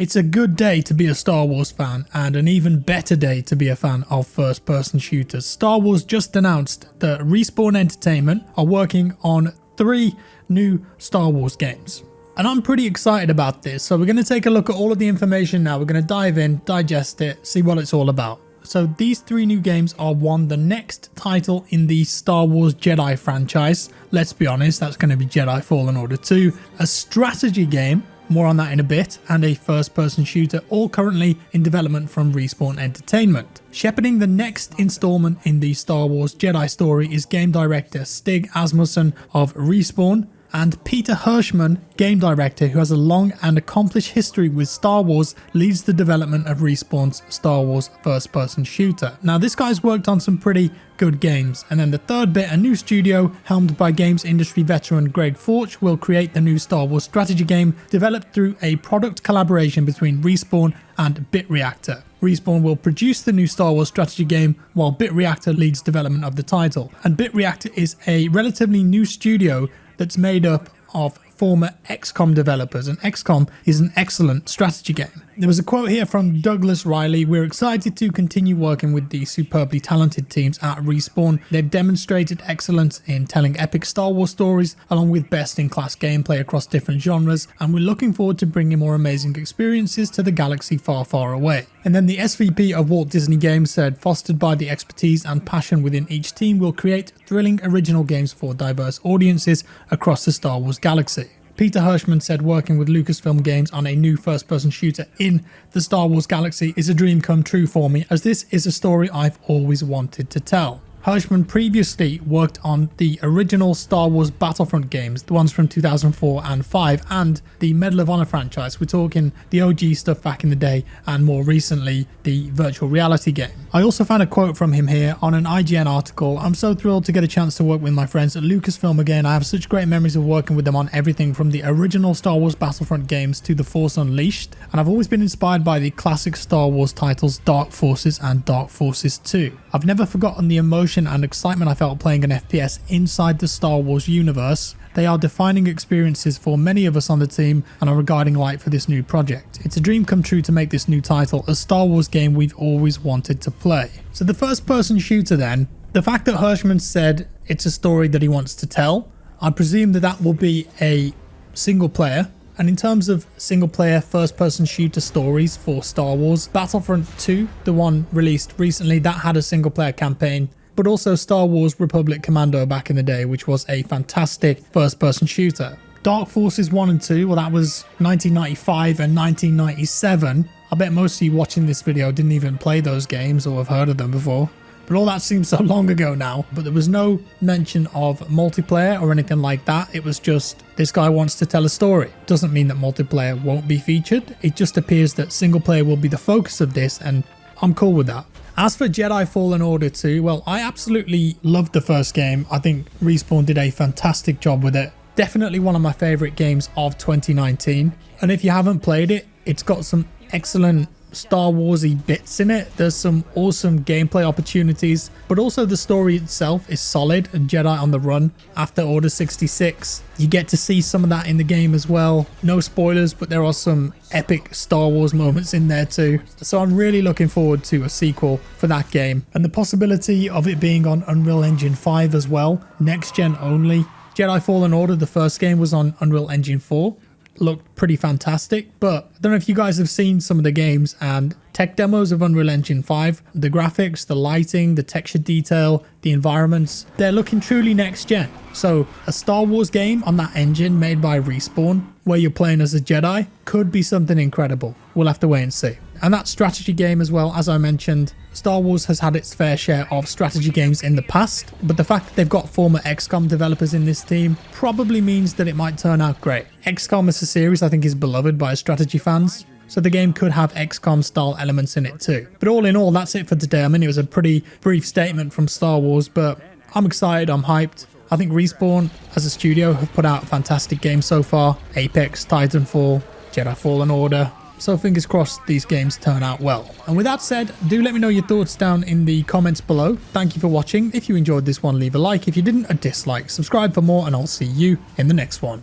It's a good day to be a Star Wars fan, and an even better day to be a fan of first-person shooters. Star Wars just announced that Respawn Entertainment are working on 3 new Star Wars games. And I'm pretty excited about this, so we're going to take a look at all of the information now. We're going to dive in, digest it, see what it's all about. So these 3 new games are 1, the next title in the Star Wars Jedi franchise. Let's be honest, that's going to be Jedi Fallen Order 2, a strategy game, more on that in a bit, and a first-person shooter, all currently in development from Respawn Entertainment. Shepherding the next installment in the Star Wars Jedi story is game director Stig Asmussen of Respawn, and Peter Hirschman, game director who has a long and accomplished history with Star Wars, leads the development of Respawn's Star Wars first-person shooter. Now this guy's worked on some pretty good games, and then the third bit, a new studio helmed by games industry veteran Greg Forch will create the new Star Wars strategy game developed through a product collaboration between Respawn and BitReactor. Respawn will produce the new Star Wars strategy game while BitReactor leads development of the title, and BitReactor is a relatively new studio that's made up of former XCOM developers, and XCOM is an excellent strategy game. There was a quote here from Douglas Riley: "We're excited to continue working with the superbly talented teams at Respawn. They've demonstrated excellence in telling epic Star Wars stories along with best-in-class gameplay across different genres, and we're looking forward to bringing more amazing experiences to the galaxy far, far away." And then the SVP of Walt Disney Games said, "Fostered by the expertise and passion within each team, we'll create thrilling original games for diverse audiences across the Star Wars galaxy." Peter Hirschman said, "Working with Lucasfilm Games on a new first-person shooter in the Star Wars galaxy is a dream come true for me, as this is a story I've always wanted to tell." Hirschman previously worked on the original Star Wars Battlefront games, the ones from 2004 and 5, and the Medal of Honor franchise. We're talking the OG stuff back in the day, and more recently, the virtual reality game. I also found a quote from him here on an IGN article. "I'm so thrilled to get a chance to work with my friends at Lucasfilm again. I have such great memories of working with them on everything from the original Star Wars Battlefront games to The Force Unleashed, and I've always been inspired by the classic Star Wars titles Dark Forces and Dark Forces 2. I've never forgotten the emotion and excitement I felt playing an FPS inside the Star Wars universe. They are defining experiences for many of us on the team and are a guiding light for this new project. It's a dream come true to make this new title a Star Wars game we've always wanted to play." So the first person shooter then, the fact that Hirschman said it's a story that he wants to tell, I presume that that will be a single player. And in terms of single-player first-person shooter stories for Star Wars, Battlefront 2, the one released recently, that had a single-player campaign, but also Star Wars Republic Commando back in the day, which was a fantastic first-person shooter. Dark Forces 1 and 2, well, that was 1995 and 1997. I bet most of you watching this video didn't even play those games or have heard of them before. But all that seems so long ago now. But there was no mention of multiplayer or anything like that. It was just, this guy wants to tell a story. Doesn't mean that multiplayer won't be featured. It just appears that single player will be the focus of this, and I'm cool with that. As for Jedi Fallen Order 2, well, I absolutely loved the first game. I think Respawn did a fantastic job with it. Definitely one of my favorite games of 2019. And if you haven't played it, it's got some excellent Star Warsy bits in it. There's some awesome gameplay opportunities, but also the story itself is solid. A Jedi on the run after Order 66. You get to see some of that in the game as well. No spoilers, but there are some epic Star Wars moments in there too. So I'm really looking forward to a sequel for that game, and the possibility of it being on Unreal Engine 5 as well, next gen only. Jedi Fallen Order, the first game, was on Unreal Engine 4. Looked pretty fantastic, but I don't know if you guys have seen some of the games and tech demos of Unreal Engine 5. The graphics, the lighting, the texture detail, the environments, they're looking truly next gen. So a Star Wars game on that engine made by Respawn, where you're playing as a Jedi, could be something incredible. We'll have to wait and see. And that strategy game as well, as I mentioned, Star Wars has had its fair share of strategy games in the past, but the fact that they've got former XCOM developers in this team probably means that it might turn out great. XCOM as a series I think is beloved by strategy fans, so the game could have XCOM style elements in it too. But all in all, that's it for today. I mean, it was a pretty brief statement from Star Wars, but I'm excited, I'm hyped. I think Respawn as a studio have put out fantastic games so far. Apex, Titanfall, Jedi Fallen Order. So fingers crossed these games turn out well. And with that said, do let me know your thoughts down in the comments below. Thank you for watching. If you enjoyed this one, leave a like. If you didn't, a dislike. Subscribe for more, and I'll see you in the next one.